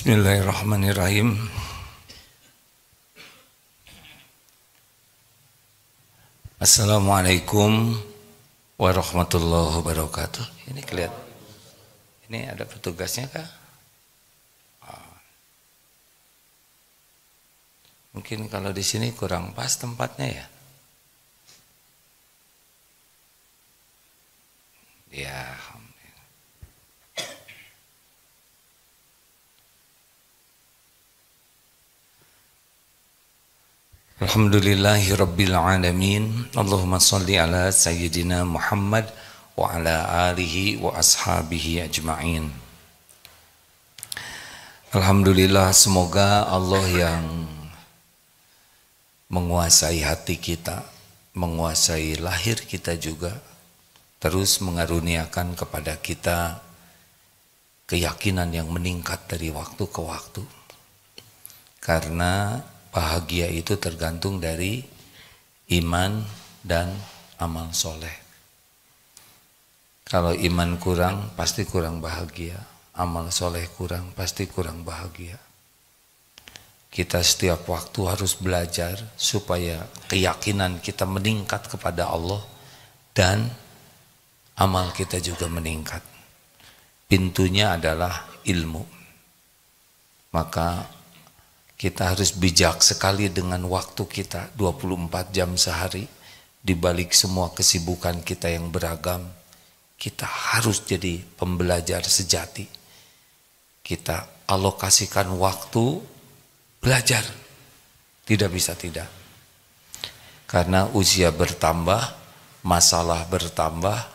Bismillahirrahmanirrahim. Assalamualaikum warahmatullahi wabarakatuh. Ini kelihatan. Ini ada petugasnya kah? Mungkin kalau di sini kurang pas tempatnya ya. Ya. Alhamdulillahi rabbil alamin. Allahumma salli ala sayyidina Muhammad wa ala alihi wa ashabihi ajma'in. Alhamdulillah, semoga Allah yang menguasai hati kita, menguasai lahir kita juga, terus mengaruniakan kepada kita keyakinan yang meningkat dari waktu ke waktu. Karena bahagia itu tergantung dari iman dan amal soleh. Kalau iman kurang, pasti kurang bahagia. Amal soleh kurang, pasti kurang bahagia. Kita setiap waktu harus belajar supaya keyakinan kita meningkat kepada Allah dan amal kita juga meningkat. Pintunya adalah ilmu. Maka kita harus bijak sekali dengan waktu kita 24 jam sehari. Di balik semua kesibukan kita yang beragam, kita harus jadi pembelajar sejati. Kita alokasikan waktu belajar. Tidak bisa tidak. Karena usia bertambah, masalah bertambah,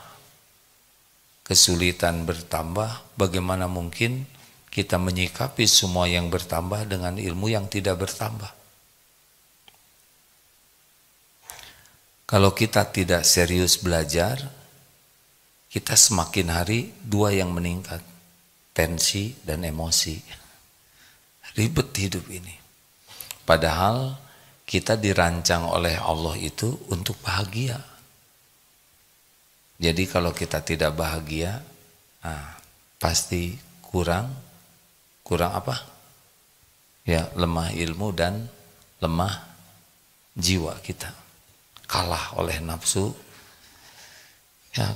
kesulitan bertambah, bagaimana mungkin kita menyikapi semua yang bertambah dengan ilmu yang tidak bertambah. Kalau kita tidak serius belajar, kita semakin hari dua yang meningkat, tensi dan emosi. Ribet hidup ini. Padahal kita dirancang oleh Allah itu untuk bahagia. Jadi kalau kita tidak bahagia, pasti kurang apa? Ya, lemah ilmu dan lemah jiwa kita. Kalah oleh nafsu. Ya,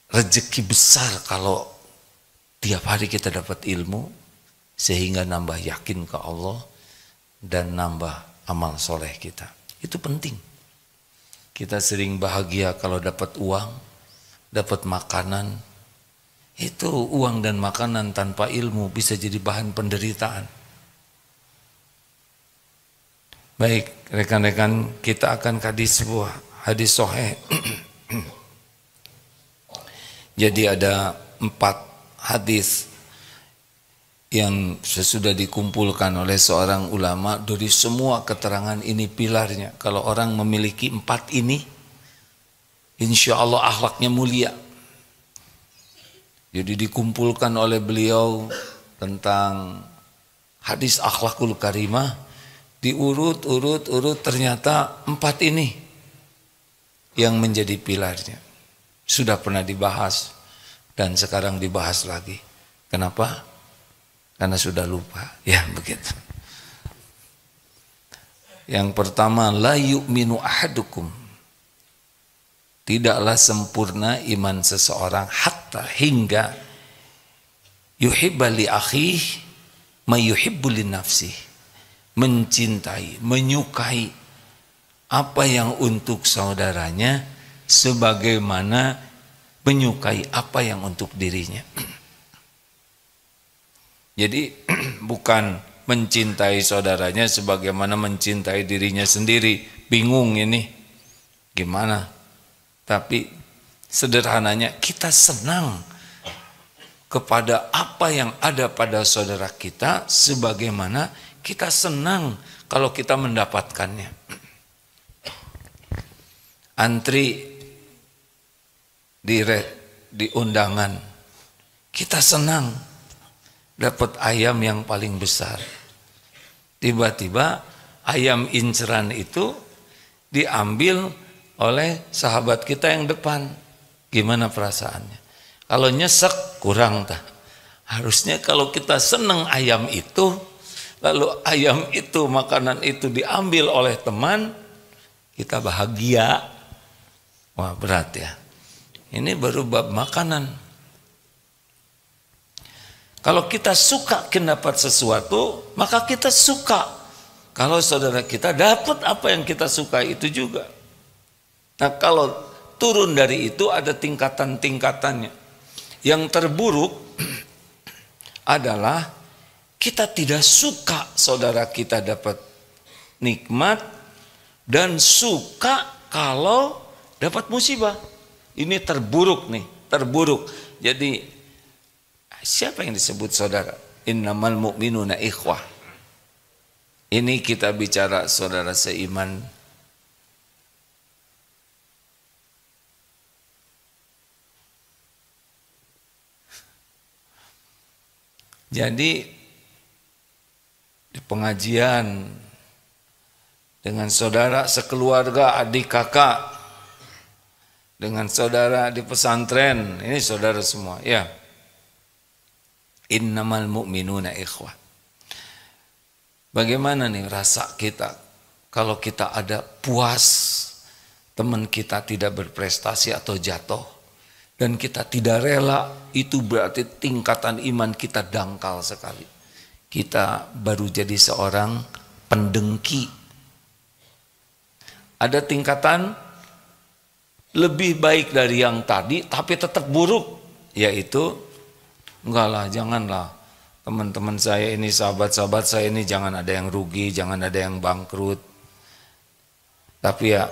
rezeki besar kalau tiap hari kita dapat ilmu sehingga nambah yakin ke Allah dan nambah amal soleh kita. Itu penting. Kita sering bahagia kalau dapat uang, dapat makanan. Itu uang dan makanan tanpa ilmu bisa jadi bahan penderitaan. Baik, rekan-rekan, kita akan kaji sebuah hadis sahih. Jadi ada 4 hadis yang sesudah dikumpulkan oleh seorang ulama. Dari semua keterangan ini pilarnya. Kalau orang memiliki 4 ini, insya Allah akhlaknya mulia. Jadi dikumpulkan oleh beliau tentang hadis akhlakul karimah, diurut ternyata 4 ini yang menjadi pilarnya. Sudah pernah dibahas dan sekarang dibahas lagi. Kenapa? Karena sudah lupa. Ya begitu. Yang pertama, la yu'minu ahadukum. Tidaklah sempurna iman seseorang hatta hingga yuhibba li akhihi ma yuhibbu li nafsihi. Mencintai, menyukai apa yang untuk saudaranya sebagaimana menyukai apa yang untuk dirinya. Jadi bukan mencintai saudaranya sebagaimana mencintai dirinya sendiri. Bingung ini. Gimana? Tapi sederhananya kita senang kepada apa yang ada pada saudara kita sebagaimana kita senang kalau kita mendapatkannya. Antri di undangan, kita senang dapat ayam yang paling besar. Tiba-tiba ayam inceran itu diambil oleh sahabat kita yang depan. Gimana perasaannya? Kalau nyesek kurang tah. Harusnya kalau kita senang ayam itu, lalu ayam itu, makanan itu diambil oleh teman, kita bahagia. Wah, berat ya. Ini baru bab makanan. Kalau kita suka dapat sesuatu, maka kita suka. Kalau saudara kita dapat apa yang kita suka itu juga. Nah, kalau turun dari itu ada tingkatan-tingkatannya. Yang terburuk adalah kita tidak suka saudara kita dapat nikmat dan suka kalau dapat musibah. Ini terburuk nih, terburuk. Jadi siapa yang disebut saudara? Innamal mu'minuna ikhwah. Ini kita bicara saudara seiman. Jadi di pengajian dengan saudara sekeluarga, adik kakak, dengan saudara di pesantren, ini saudara semua, ya. Innamal mu'minuna ikhwah. Bagaimana nih rasa kita kalau kita ada puas teman kita tidak berprestasi atau jatuh dan kita tidak rela, itu berarti tingkatan iman kita dangkal sekali. Kita baru jadi seorang pendengki. Ada tingkatan lebih baik dari yang tadi tapi tetap buruk, yaitu enggak lah, janganlah teman-teman saya ini, sahabat-sahabat saya ini jangan ada yang rugi, jangan ada yang bangkrut. Tapi ya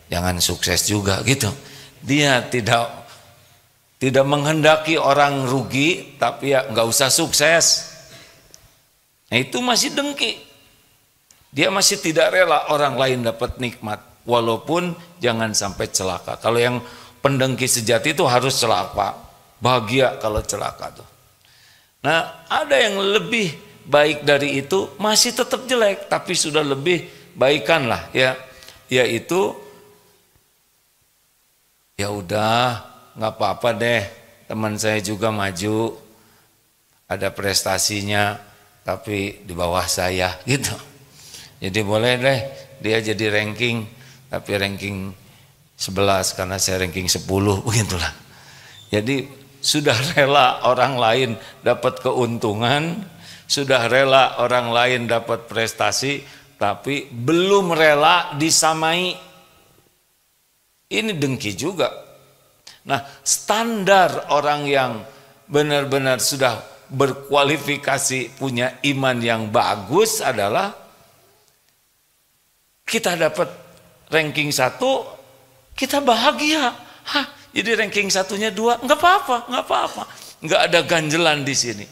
jangan sukses juga gitu. Dia tidak menghendaki orang rugi, tapi ya enggak usah sukses. Nah, itu masih dengki. Dia masih tidak rela orang lain dapat nikmat, walaupun jangan sampai celaka. Kalau yang pendengki sejati itu harus celaka, bahagia kalau celaka tuh. Nah, ada yang lebih baik dari itu, masih tetap jelek, tapi sudah lebih baikan lah ya. Yaitu ya udah, nggak apa-apa deh, teman saya juga maju, ada prestasinya, tapi di bawah saya gitu. Jadi boleh deh dia jadi ranking, tapi ranking 11 karena saya ranking 10, begitulah. Jadi sudah rela orang lain dapat keuntungan, sudah rela orang lain dapat prestasi, tapi belum rela disamai. Ini dengki juga. Nah, standar orang yang benar-benar sudah berkualifikasi punya iman yang bagus adalah kita dapat ranking 1, kita bahagia. Hah, jadi ranking 1-nya 2, enggak apa-apa, enggak apa-apa. Enggak ada ganjelan di sini.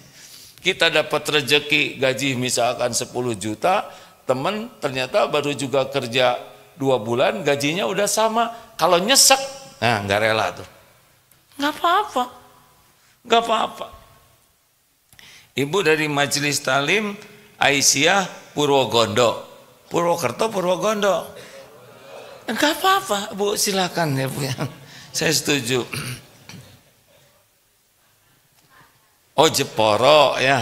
Kita dapat rezeki gaji misalkan 10 juta, teman ternyata baru juga kerja 2 bulan, gajinya udah sama. Kalau nyesek, nah enggak rela tuh. Enggak apa-apa. Enggak apa-apa. Ibu dari Majelis Talim Aisyah Purwogondo. Purwokerto, Purwogondo. Enggak apa-apa, Bu, silakan ya, Bu ya. Saya setuju. Oh, Jepara ya.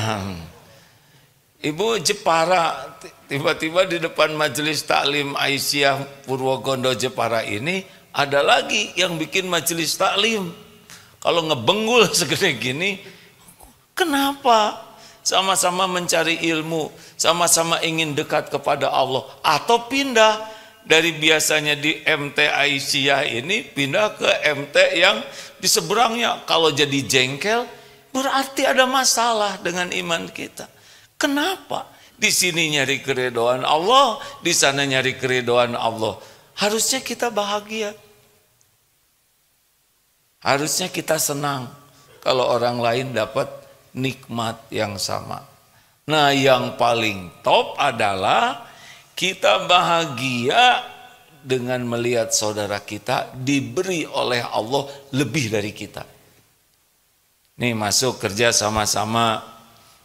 Ibu Jepara, tiba-tiba di depan Majelis Taklim Aisyah Purwogondo Jepara ini ada lagi yang bikin majelis taklim. Kalau ngebenggul segede gini, kenapa? Sama-sama mencari ilmu, sama-sama ingin dekat kepada Allah, atau pindah dari biasanya di MT Aisyah ini pindah ke MT yang di seberangnya. Kalau jadi jengkel, berarti ada masalah dengan iman kita. Kenapa? Di sini nyari keridhaan Allah, di sana nyari keridhaan Allah. Harusnya kita bahagia. Harusnya kita senang kalau orang lain dapat nikmat yang sama. Nah, yang paling top adalah kita bahagia dengan melihat saudara kita diberi oleh Allah lebih dari kita. Nih masuk kerja sama-sama,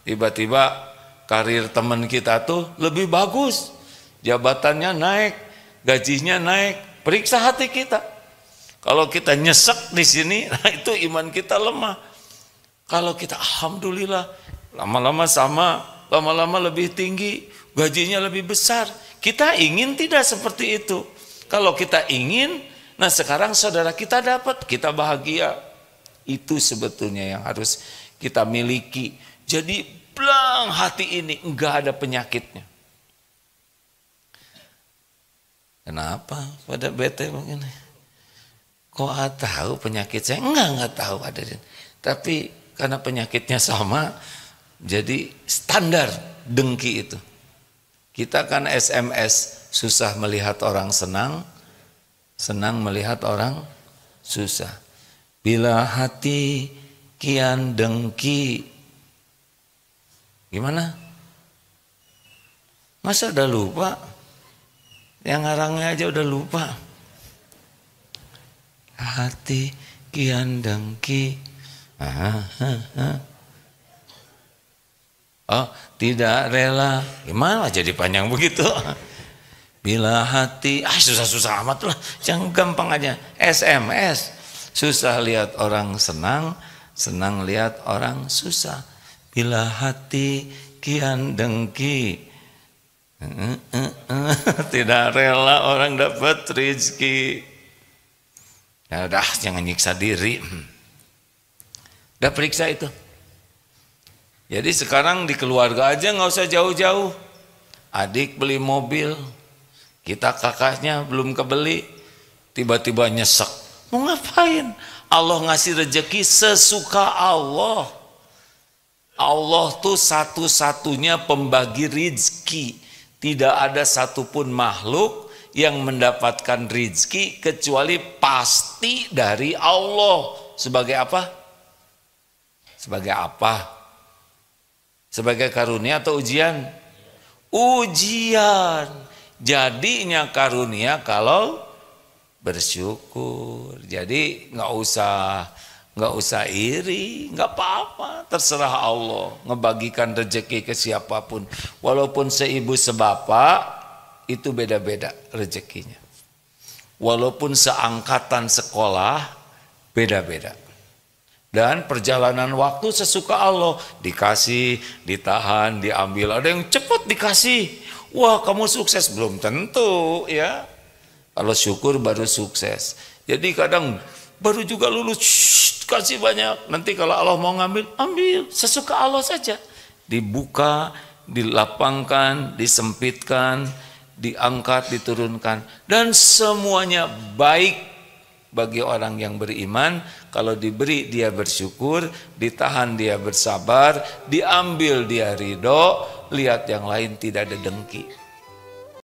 tiba-tiba karir teman kita tuh lebih bagus, jabatannya naik, gajinya naik, periksa hati kita. Kalau kita nyesek di sini, nah itu iman kita lemah. Kalau kita alhamdulillah, lama-lama sama, lama-lama lebih tinggi, gajinya lebih besar. Kita ingin tidak seperti itu. Kalau kita ingin, nah sekarang saudara kita dapat, kita bahagia. Itu sebetulnya yang harus kita miliki. Jadi belang hati ini enggak ada penyakitnya. Kenapa pada bete begini? Kok tahu penyakit saya? Enggak tahu ada. Tapi karena penyakitnya sama, jadi standar dengki itu. Kita kan SMS, susah melihat orang senang, senang melihat orang susah. Bila hati kian dengki, gimana? Masa udah lupa? Yang ngarangnya aja udah lupa. Hati kian dengki. Oh, tidak rela. Gimana jadi panjang begitu? Bila hati, susah-susah amat lah. Jangan gampang aja. SMS. Susah lihat orang senang, senang lihat orang susah. Bila hati kian dengki. Tidak rela orang dapat rezeki. Ya udah, jangan nyiksa diri. Udah periksa itu. Jadi sekarang di keluarga aja nggak usah jauh-jauh. Adik beli mobil, kita kakaknya belum kebeli, tiba-tiba nyesek. Mau ngapain? Allah ngasih rezeki sesuka Allah. Allah tuh satu-satunya pembagi rezeki. Tidak ada satupun makhluk yang mendapatkan rezeki kecuali pasti dari Allah. Sebagai apa? Sebagai apa? Sebagai karunia atau ujian? Ujian. Jadinya karunia kalau bersyukur. Jadi nggak usah iri, nggak apa-apa. Terserah Allah ngebagikan rezeki ke siapapun. Walaupun seibu sebapak itu beda-beda rezekinya. Walaupun seangkatan sekolah beda-beda. Dan perjalanan waktu sesuka Allah. Dikasih, ditahan, diambil. Ada yang cepat dikasih. Wah, kamu sukses. Belum tentu ya. Kalau syukur baru sukses. Jadi kadang baru juga lulus, kasih banyak. Nanti kalau Allah mau ngambil, ambil. Sesuka Allah saja. Dibuka, dilapangkan, disempitkan, diangkat, diturunkan. Dan semuanya baik bagi orang yang beriman. Kalau diberi dia bersyukur, ditahan dia bersabar, diambil dia ridho, lihat yang lain tidak ada dengki.